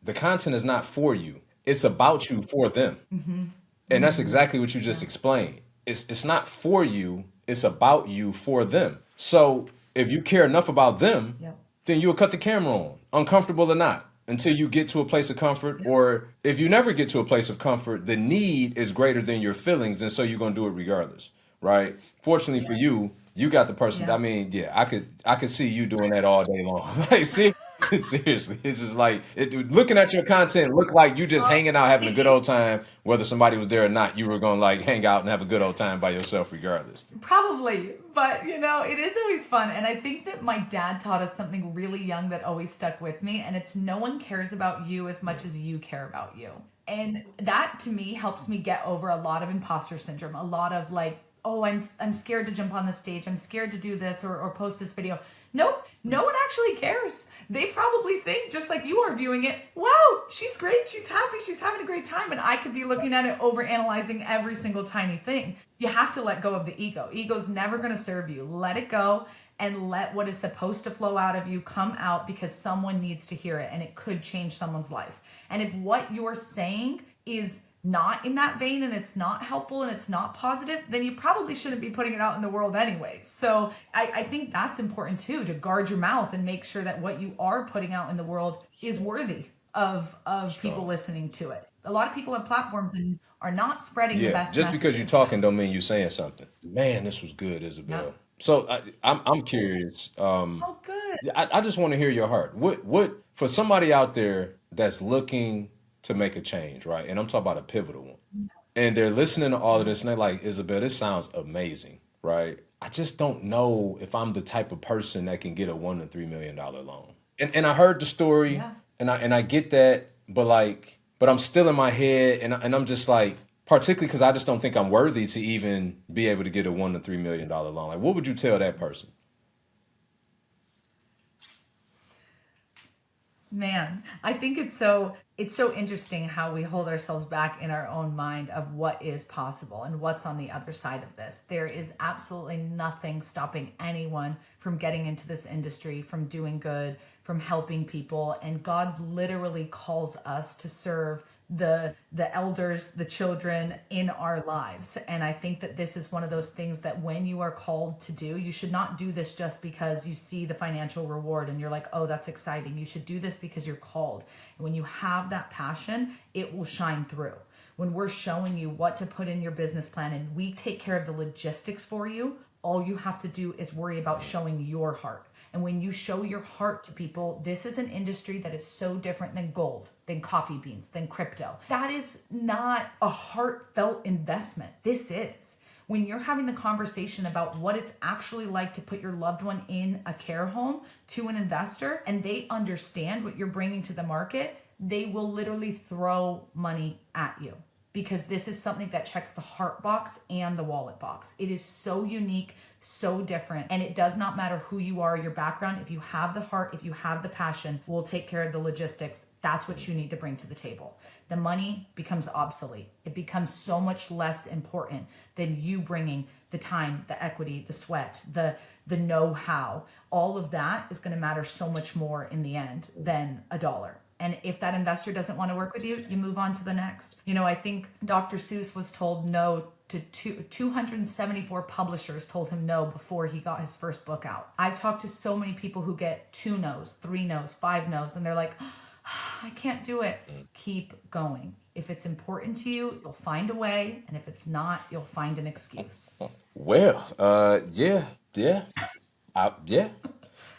the content is not for you. It's about you for them. And that's exactly what you just explained. It's not for you, it's about you for them. So if you care enough about them, Yep. then you'll cut the camera on, uncomfortable or not, until you get to a place of comfort. Or if you never get to a place of comfort, the need is greater than your feelings, and so you're gonna do it regardless, right? Fortunately for you, you got the person. I Yeah. mean, yeah, I could see you doing that all day long. Like, see, seriously, it's just like looking at your content look like you just hanging out having a good old time, whether somebody was there or not. You were gonna like hang out and have a good old time by yourself, regardless. Probably, but it is always fun. And I think that my dad taught us something really young that always stuck with me, and it's no one cares about you as much as you care about you. And that to me helps me get over a lot of imposter syndrome, a lot of like, oh, I'm scared to jump on the stage, I'm scared to do this or post this video. Nope, no one actually cares. They probably think, just like you are viewing it, wow, she's great, she's happy, she's having a great time. And I could be looking at it, over analyzing every single tiny thing. You have to let go of the ego. Ego's never going to serve you. Let it go and let what is supposed to flow out of you come out, because someone needs to hear it and it could change someone's life. And if what you're saying is not in that vein and it's not helpful and it's not positive, then you probably shouldn't be putting it out in the world anyway. So I think that's important too, to guard your mouth and make sure that what you are putting out in the world is worthy of people Strong. listening to it. A lot of people have platforms and are not spreading the Yeah, best just because you're messages. talking don't mean you're saying something. Man, this was good, Isabel. Yep. So I'm curious. Oh, good. Yeah, I just want to hear your heart. What for somebody out there that's looking to make a change, right? And I'm talking about a pivotal one. And they're listening to all of this and they're like, Isabel, this sounds amazing, right? I just don't know if I'm the type of person that can get a $1 to $3 million loan. And I heard the story, Yeah. and I get that, but I'm still in my head, and I'm just like, particularly because I just don't think I'm worthy to even be able to get a $1 to $3 million loan. Like, what would you tell that person? Man, I think it's so interesting how we hold ourselves back in our own mind of what is possible and what's on the other side of this. There is absolutely nothing stopping anyone from getting into this industry, from doing good, from helping people, and God literally calls us to serve the elders, the children in our lives. And I think that this is one of those things that when you are called to do, you should not do this just because you see the financial reward and you're like, oh, that's exciting. You should do this because you're called. And when you have that passion, it will shine through. When we're showing you what to put in your business plan and we take care of the logistics for you, all you have to do is worry about showing your heart. And when you show your heart to people, this is an industry that is so different than gold, than coffee beans, than crypto. That is not a heartfelt investment. This is. When you're having the conversation about what it's actually like to put your loved one in a care home to an investor, and they understand what you're bringing to the market, they will literally throw money at you. Because this is something that checks the heart box and the wallet box. It is so unique, so different, and it does not matter who you are, your background. If you have the heart, if you have the passion, we'll take care of the logistics. That's what you need to bring to the table. The money becomes obsolete. It becomes so much less important than you bringing the time, the equity, the sweat, the know-how. All of that is going to matter so much more in the end than a dollar. And if that investor doesn't want to work with you, you move on to the next. You know, I think Dr. Seuss was told no to 274 publishers told him no before he got his first book out. I've talked to so many people who get 2 no's, 3 no's, 5 no's, and they're like, I can't do it. Keep going. If it's important to you, you'll find a way. And if it's not, you'll find an excuse. Well, yeah.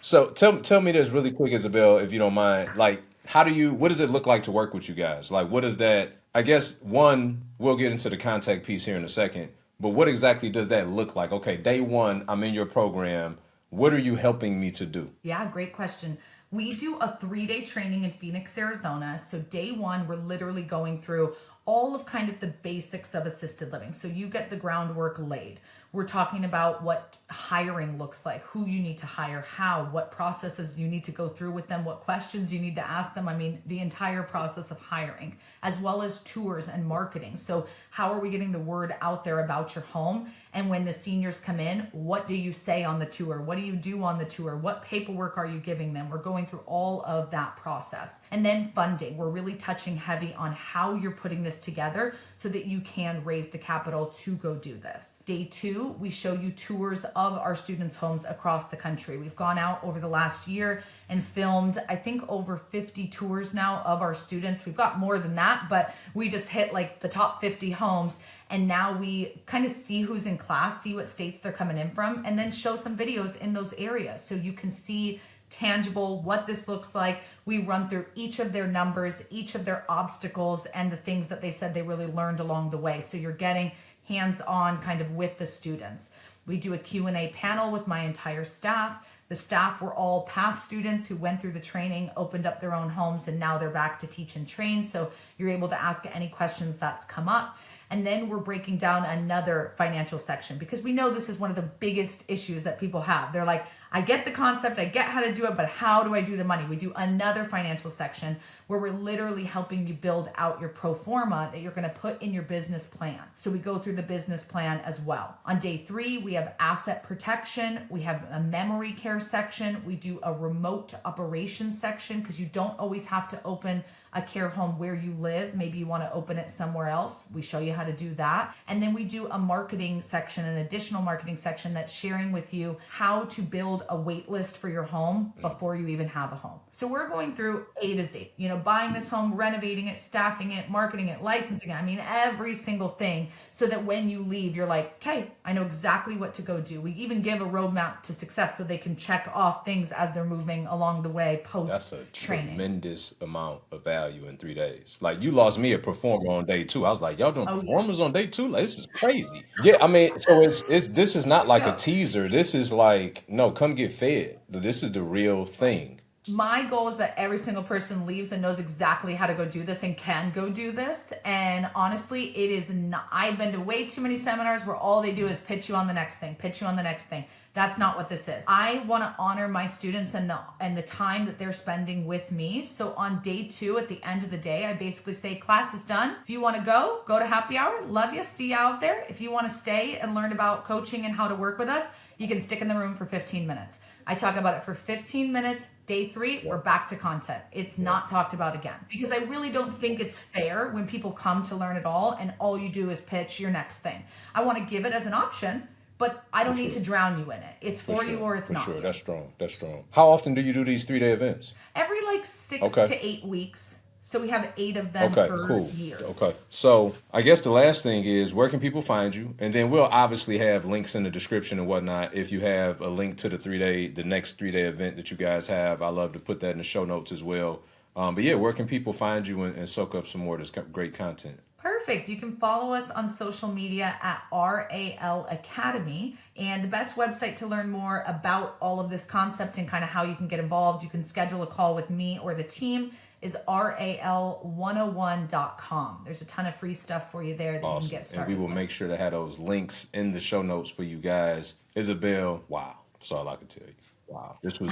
So tell me this really quick, Isabel, if you don't mind. Like, what does it look like to work with you guys? Like, what is that? I guess one, we'll get into the contact piece here in a second, but what exactly does that look like? Okay, day one, I'm in your program. What are you helping me to do? Yeah, great question. We do a 3-day training in Phoenix, Arizona. So day one, we're literally going through all of kind of the basics of assisted living. So you get the groundwork laid. We're talking about what hiring looks like, who you need to hire, how, what processes you need to go through with them, what questions you need to ask them. I mean, the entire process of hiring, as well as tours and marketing. So how are we getting the word out there about your home? And when the seniors come in, what do you say on the tour? What do you do on the tour? What paperwork are you giving them? We're going through all of that process. And then funding. We're really touching heavy on how you're putting this together so that you can raise the capital to go do this. Day 2, we show you tours of our students' homes across the country. We've gone out over the last year and filmed, I think, over 50 tours now of our students. We've got more than that, but we just hit like the top 50 homes. And now we kind of see who's in class, see what states they're coming in from, and then show some videos in those areas so you can see tangible what this looks like. We run through each of their numbers, each of their obstacles, and the things that they said they really learned along the way. So you're getting hands-on kind of with the students. We do a Q&A panel with my entire staff. The staff were all past students who went through the training, opened up their own homes, and now they're back to teach and train. So you're able to ask any questions that's come up. And then we're breaking down another financial section because we know this is one of the biggest issues that people have. They're like, I get the concept, I get how to do it, but how do I do the money? We do another financial section where we're literally helping you build out your pro forma that you're going to put in your business plan. So we go through the business plan as well. On day 3, we have asset protection. We have a memory care section. We do a remote operations section because you don't always have to open a care home where you live. Maybe you want to open it somewhere else. We show you how to do that. And then we do a marketing section, an additional marketing section that's sharing with you how to build a wait list for your home before you even have a home. So we're going through A to Z, buying this home, renovating it, staffing it, marketing it, licensing it. I mean, every single thing so that when you leave, you're like, okay, I know exactly what to go do. We even give a roadmap to success so they can check off things as they're moving along the way post That's a training. tremendous amount of value in 3 days. Like, you lost me a performer on day 2. I was like, y'all doing performers on day 2? Like, this is crazy. Yeah, I mean, so it's this is not like a teaser. This is like, no, come get fed. This is the real thing. My goal is that every single person leaves and knows exactly how to go do this and can go do this. And honestly, it is not, I've been to way too many seminars where all they do is pitch you on the next thing, pitch you on the next thing. That's not what this is. I want to honor my students and the time that they're spending with me. So on day 2, at the end of the day, I basically say, class is done. If you want to go to happy hour. Love you. See you out there. If you want to stay and learn about coaching and how to work with us, you can stick in the room for 15 minutes. I talk about it for 15 minutes. Day 3, we're back to content. It's not talked about again, because I really don't think it's fair when people come to learn it all and all you do is pitch your next thing. I want to give it as an option, but I don't need to drown you in it. It's for you or it's not. For sure. That's strong. That's strong. How often do you do these 3-day events? Every 6 to 8 weeks. So we have 8 of them per year. Okay. So I guess the last thing is, where can people find you? And then we'll obviously have links in the description and whatnot. If you have a link to the next 3-day event that you guys have, I love to put that in the show notes as well. But yeah, where can people find you and soak up some more of this great content? Perfect. You can follow us on social media at RAL Academy. And the best website to learn more about all of this concept and kind of how you can get involved, you can schedule a call with me or the team, is ral101.com. There's a ton of free stuff for you there that you can get started. And we will make sure to have those links in the show notes for you guys. Isabelle, wow. That's all I can tell you. Wow. This was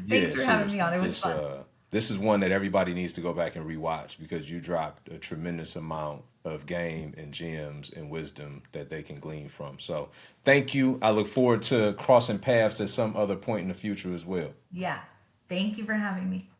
Thanks for having me on. It was fun. This is one that everybody needs to go back and rewatch, because you dropped a tremendous amount of game and gems and wisdom that they can glean from. So thank you. I look forward to crossing paths at some other point in the future as well. Yes. Thank you for having me.